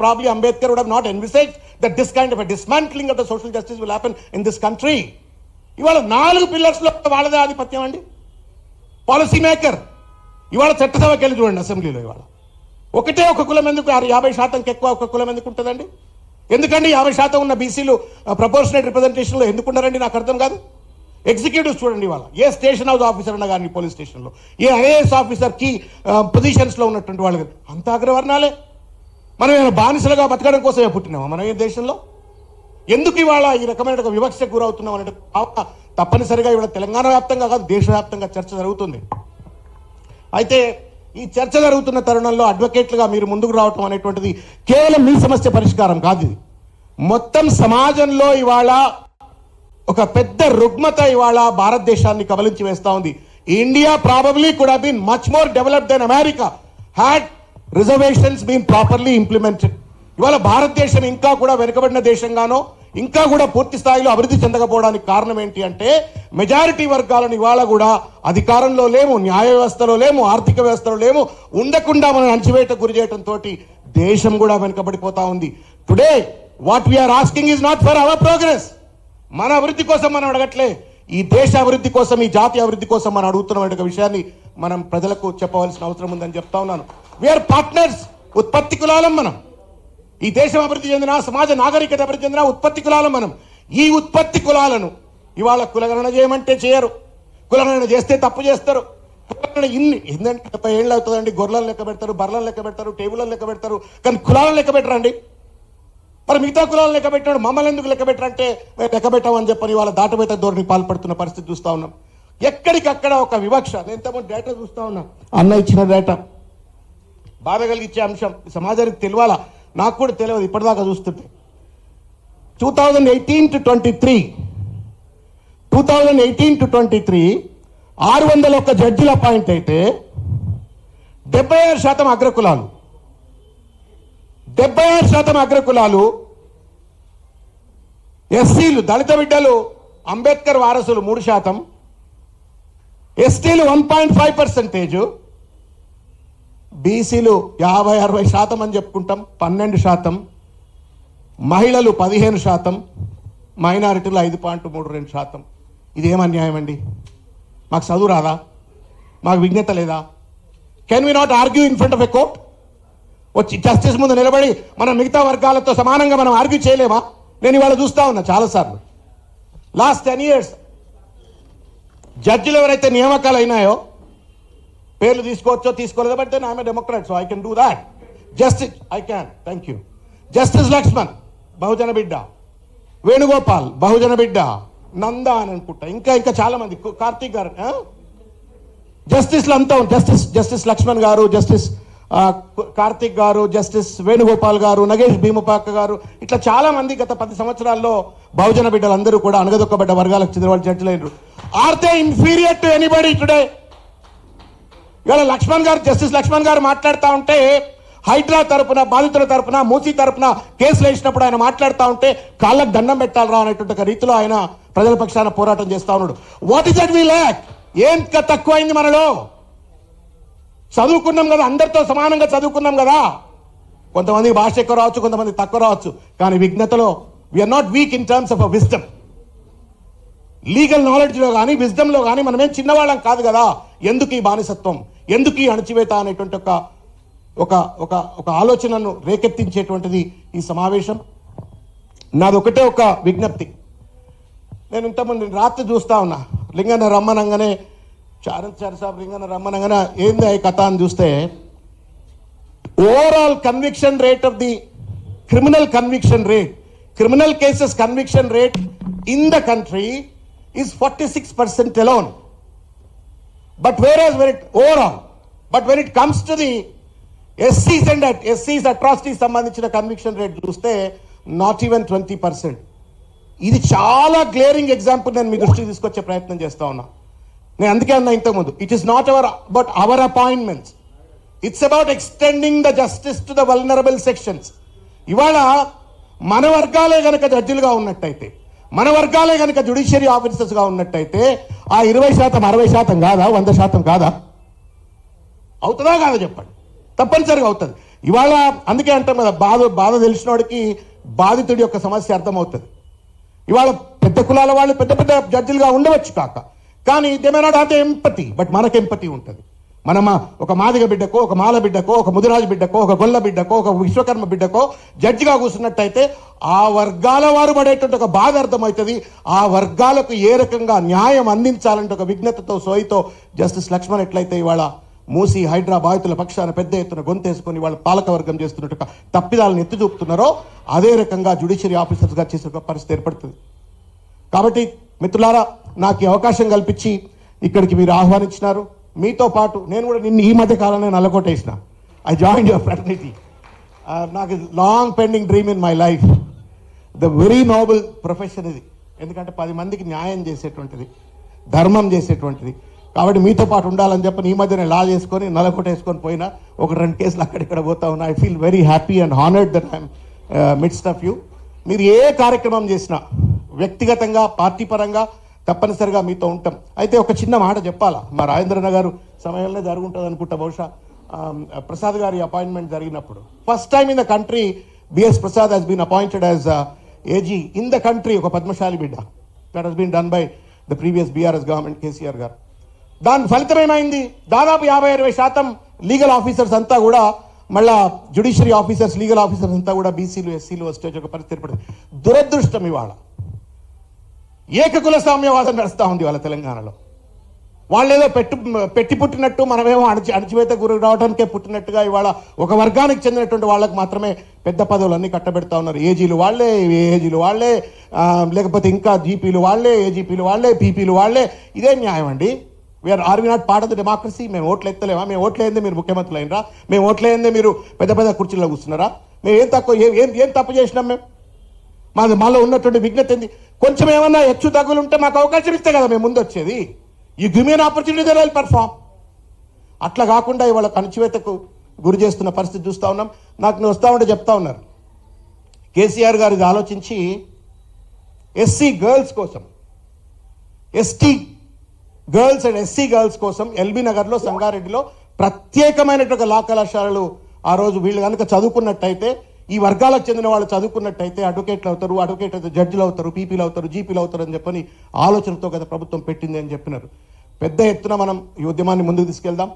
probably Ambedkar would have not envisaged that this kind of a dismantling of the social justice will happen in this country. ఇవాళ 4 పిల్లర్స్లో వాళ్ళదే ఆధిపత్యం అండి. Policy maker ఇవాళ చట్టసభకి వెళ్ళి చూడండి, అసెంబ్లీలో ఇవాళ ఒకటే ఒక కులం ఎందుకు 50% ఎక్కువ ఒక కులం ఎందుకు ఉంటుందండి? ఎందుకండి 50% ఉన్న బీసీలు ప్రపోర్షనేట్ రిప్రజెంటేషన్లో ఎందుకున్నారండి? నాకు అర్థం కాదు. ఎగ్జిక్యూటివ్స్ చూడండి, ఇవాళ ఏ స్టేషన్ హౌస్ ఆఫీసర్ అన్నా కానీ పోలీస్ స్టేషన్లో, ఏ ఐఏఎస్ ఆఫీసర్ కీ పొజిషన్స్లో ఉన్నటువంటి వాళ్ళు అంత అగ్రవర్ణాలే. మనం ఏమైనా బానిసలుగా బతకడం కోసమే పుట్టినామా మనం ఈ దేశంలో? ఎందుకు ఇవాళ ఈ రకమైన వివక్షకు గురవుతున్నాం అంటే తప్పనిసరిగా ఇవాళ తెలంగాణ వ్యాప్తంగా కాదు, దేశవ్యాప్తంగా చర్చ జరుగుతుంది. అయితే ఈ చర్చ జరుగుతున్న తరుణంలో అడ్వకేట్లుగా మీరు ముందుకు రావటం అనేటువంటిది కేవలం మీ సమస్య పరిష్కారం కాదు. ఇది మొత్తం సమాజంలో ఇవాళ ఒక పెద్ద రుగ్మత ఇవాళ భారతదేశాన్ని కబలించి వేస్తా ఉంది. India probably could have been much more developed then America had reservations been properly implemented. ఇవాళ భారతదేశం ఇంకా కూడా వెనుకబడిన దేశంగానో ఇంకా కూడా పూర్తి స్థాయిలో అభివృద్ధి చెందకపోవడానికి కారణం ఏంటి అంటే మెజారిటీ వర్గాలను ఇవాళ కూడా అధికారంలో లేము, న్యాయ వ్యవస్థలో లేము, ఆర్థిక వ్యవస్థలో లేము, ఉండకుండా మనం అణచివేటకు గురి చేయడంతో దేశం కూడా వెనుకబడిపోతా ఉంది. Today what we're asking is not for our progress. మన అభివృద్ధి కోసం మనం అడగట్లే, ఈ దేశ అభివృద్ధి కోసం, ఈ జాతి అభివృద్ధి కోసం మనం అడుగుతున్న విషయాన్ని మనం ప్రజలకు చెప్పవలసిన అవసరం ఉందని చెప్తా ఉన్నాను. We're partners. ఉత్పత్తి కులాలం మనం. ఈ దేశం అభివృద్ధి చెందిన, సమాజ నాగరికత అభివృద్ధి చెందిన ఉత్పత్తి కులాలం మనం. ఈ ఉత్పత్తి కులాలను ఇవాళ కులగణన చేయమంటే చేయరు, కులగణన చేస్తే తప్పు చేస్తారు. కులగణన ఏంటంటే 70 ఏళ్ళు అవుతుందండి. గొర్రెలను లెక్క పెడతారు, బర్రెలను లెక్క పెడతారు, టేబుల్లను లెక్క పెడతారు, కానీ కులాలను లెక్క పెట్టరండి. మరి మిగతా కులాలను లెక్క పెట్టాడు, మమ్మల్ని ఎందుకు లెక్క పెట్టరంటే లెక్క పెట్టామని చెప్పని వాళ్ళ దాటవేత ధోరణి పాల్పడుతున్న పరిస్థితి చూస్తా ఉన్నాం. ఎక్కడికక్కడ ఒక వివక్ష. నేను ఇంతకుముందు డేటా చూస్తా ఉన్నా, అన్న ఇచ్చిన డేటా బాధ కలిగించే అంశం. సమాజానికి తెలియాలా, నాకు కూడా తెలియదు ఇప్పటిదాకా చూస్తుంటే. 2018 to 23 601 జడ్జిలు అపాయింట్ అయితే 76% అగ్రకులాలు. 76% అగ్రకులాలు. ఎస్సీలు, దళిత బిడ్డలు, అంబేద్కర్ వారసులు 3%, ఎస్టీలు 1.5%, బీసీలు 50-60% అని చెప్పుకుంటాం 12%, మహిళలు 15%, మైనారిటీలు 5.32%. ఇదేం అన్యాయం అండి? మాకు చదువు రాదా? మాకు విజ్ఞత లేదా? Can we not argue in front of a court? వచ్చి జస్టిస్ ముందు నిలబడి మనం మిగతా వర్గాలతో సమానంగా మనం ఆర్గ్యూ చేయలేమా? నేను ఇవాళ చూస్తా ఉన్నా చాలాసార్లు. లాస్ట్ 10 years జడ్జిలు ఎవరైతే నియామకాలు అయినాయో పేర్లు తీసుకోవచ్చో తీసుకోలేదో, but then I'm a democrat, so I can do that. Justice I can, thank you. Justice Lakshman బహుజన బిడ్డ, వేణుగోపాల్ బహుజన బిడ్డ, నందా అని అనుకుంటా, ఇంకా చాలా మంది, కార్తీక్ గారు, జస్టిస్లు అంతా జస్టిస్ లక్ష్మణ్ గారు, జస్టిస్ కార్తీక్ గారు, జస్టిస్ వేణుగోపాల్ గారు, నగేష్ భీమపాక గారు, ఇట్లా చాలా మంది గత 10 సంవత్సరాల్లో బహుజన బిడ్డలందరూ కూడా అణగదొక్కబడ్డ వర్గాలకు చెందిన వాళ్ళు జడ్జిలైనరు. Are they inferior to anybody today? ఇవాళ లక్ష్మణ్ గారు, జస్టిస్ లక్ష్మణ్ గారు మాట్లాడుతూ ఉంటే, హైడ్రా తరపున, బాధితుల తరపున, మూసీ తరపున కేసులు వేసినప్పుడు ఆయన మాట్లాడుతూ ఉంటే కాళ్ళకు దండం పెట్టాలరా అనేటువంటి ఒక రీతిలో ఆయన ప్రజల పక్షాన పోరాటం చేస్తా ఉన్నాడు. What is that we lack? ఏం తక్కువైంది మనలో? చదువుకున్నాం కదా, అందరితో సమానంగా చదువుకున్నాం కదా. కొంతమంది భాష ఎక్కువ రావచ్చు, కొంతమంది తక్కువ రావచ్చు, కానీ విజ్ఞతలో we are not weak in terms of a wisdom. Legal నాలెడ్జ్లో కానీ విజ్డమ్లో కానీ మనమేం చిన్నవాళ్ళం కాదు కదా. ఎందుకు ఈ బానిసత్వం, ఎందుకు ఈ అణచివేత అనేటువంటి ఒక ఆలోచనను రేకెత్తించేటువంటిది ఈ సమావేశం. నాది ఒకటే ఒక విజ్ఞప్తి. నేను ఇంతకుముందు రాత్రి చూస్తా ఉన్నా, లింగన్న రమ్మనంగానే చారణ్ సాబ్ లింగన్న రమ్మనంగానే ఏంది ఈ కథ అని చూస్తే, overall conviction rate of the criminal cases conviction rate in the country is 46% alone. But whereas when it comes to the SC's atrocities సంబంధించిన కన్విక్షన్ రేట్ చూస్తే నాట్ ఈవెన్ 20%. ఇది చాలా గ్లేరింగ్ ఎగ్జాంపుల్ నేను మీ దృష్టికి తీసుకొచ్చే ప్రయత్నం చేస్తా ఉన్నా. నేను అందుకే అన్నా ఇంతకుముందు, it is not about our appointments, it's about extending the justice to the vulnerable sections. ఇవాళ మన వర్గాలే కనుక జడ్జిలుగా ఉన్నట్టయితే, మన వర్గాలే కనుక జ్యుడిషియరీ ఆఫీసర్స్గా ఉన్నట్టయితే ఆ 20% 60% కాదా, 100% కాదా? అవుతుందా కాదా చెప్పండి? తప్పనిసరిగా అవుతుంది. ఇవాళ అందుకే అంటాం కదా, బాధ తెలిసినోడికి బాధితుడి యొక్క సమస్య అర్థమవుతుంది. ఇవాళ పెద్ద కులాల వాళ్ళు పెద్ద పెద్ద జడ్జిలుగా ఉండవచ్చు కానీ they may not have empathy, but మనకు ఎంపతి ఉంటుంది. మనం ఒక మాదిగ బిడ్డకో, ఒక మాల బిడ్డకో, ఒక ముదిరాజు బిడ్డకో, ఒక గొల్ల బిడ్డకో, ఒక విశ్వకర్మ బిడ్డకో జడ్జిగా కూర్చున్నట్టయితే ఆ వర్గాల వారు పడేటువంటి ఒక బాధ అర్థమవుతుంది. ఆ వర్గాలకు ఏ రకంగా న్యాయం అందించాలంటే ఒక విఘ్నతతో సోయితో జస్టిస్ లక్ష్మణ్ ఎట్లయితే ఇవాళ మూసి హైడ్రా బాధితుల పక్షాన పెద్ద ఎత్తున గొంతేసుకొని వాళ్ళ పాలకవర్గం చేస్తున్నట్టు తప్పిదాలను ఎత్తి చూపుతున్నారో అదే రకంగా జ్యుడిషియరీ ఆఫీసర్స్గా చేసే ఒక పరిస్థితి ఏర్పడుతుంది. కాబట్టి మిత్రులారా, నాకు ఈ అవకాశం కల్పించి ఇక్కడికి మీరు ఆహ్వానించినారు. మీతో పాటు నేను కూడా ఈ మధ్య కాలంలో నల్లకోటేసిన. I join your fraternity. నాకు long pending dream in my life. The very noble profession ఇది. ఎందుకంటే 10 మందికి న్యాయం చేసేటువంటిది, ధర్మం చేసేటువంటిది. కాబట్టి మీతో పాటు ఉండాలని చెప్పి ఈ మధ్యనే లా చేసుకొని నల్లకోటేసుకొని పోయినా 1-2 కేసులు అక్కడిక్కడ పోతా ఉన్నా. I feel very happy and honoured that I'm midst of you. మీరు ఏ కార్యక్రమం చేసినా వ్యక్తిగతంగా పార్టీ పరంగా తప్పనిసరిగా మీతో ఉంటాం. అయితే ఒక చిన్న మాట చెప్పాలా, మా రాజేంద్రన్న గారు సమయంలో జరుగుంటుంది అనుకుంటా, బహుశా ప్రసాద్ గారి అపాయింట్మెంట్ జరిగినప్పుడు first time in the country BS Prasad he's been appointed as AG in the country. ఒక పద్మశాలి బిడ్డ. That he's been done by the previous BRS government, KCR గారు. దాని ఫలితం ఏమైంది? దాదాపు 50-60% లీగల్ ఆఫీసర్స్ అంతా కూడా మళ్ళా జ్యుడిషియరీ ఆఫీసర్స్, లీగల్ ఆఫీసర్స్ అంతా కూడా బీసీలు, ఎస్సీలు వస్తే ఒక పరిస్థితి ఏర్పడింది. దురదృష్టం ఇవాళ ఏకకుల సామ్యవాదం నడుస్తూ ఉంది వాళ్ళ తెలంగాణలో. వాళ్ళేదో పెట్టి పుట్టినట్టు, మనమేమో అణచివేత గురి రావడానికే పుట్టినట్టుగా ఇవాళ ఒక వర్గానికి చెందినటువంటి వాళ్ళకి మాత్రమే పెద్ద పదవులు అన్ని కట్టబెడతా ఉన్నారు. ఏజీలు వాళ్ళే, ఏజీలు వాళ్ళే, లేకపోతే ఇంకా జీపీలు వాళ్ళే, ఏజీపీలు వాళ్ళే, పీపీలు వాళ్ళే. ఇదే న్యాయం అండి? Are we not part of the democracy? మేము ఓట్లు ఎత్తలేమా? మేము ఓట్లు వేయందే మీరు ముఖ్యమంత్రులు అయినరా? మేము ఓట్లు వేయందే మీరు పెద్ద పెద్ద కుర్చీల్లో కూర్చున్నారా? మేము ఏం తప్పు చేసినాం? మాలో ఉన్నటువంటి విఘ్నత ఏంది? కొంచెం ఏమన్నా హెచ్చు తగ్గులు ఉంటే మాకు అవకాశం ఇస్తే కదా మేము ముందు వచ్చేది. You give me an opportunity then I will perform. అట్లా కాకుండా ఇవాళ అణచివేతకు గురి చేస్తున్న పరిస్థితి చూస్తూ ఉన్నాం. నాకు వస్తూ ఉంటే చెప్తా ఉన్నారు, కేసీఆర్ గారు ఇది ఆలోచించి ఎస్సీ గర్ల్స్ కోసం, ST girls and SC girls కోసం ఎల్బీ నగర్లో, సంగారెడ్డిలో ప్రత్యేకమైనటువంటి లా కళాశాలలు ఆ రోజు వీళ్ళు కనుక చదువుకున్నట్టయితే, ఈ వర్గాలకు చెందిన వాళ్ళు చదువుకున్నట్టయితే అడ్వకేట్లు అవుతారు, అడ్వకేట్ అయితే జడ్జిలు అవుతారు, పీపీలు అవుతారు, జీపీలు అవుతారు అని చెప్పని ఆలోచనతో కదా ప్రభుత్వం పెట్టింది అని చెప్పినారు. పెద్ద ఎత్తున మనం ఈ ఉద్యమాన్ని ముందుకు తీసుకెళ్దాం.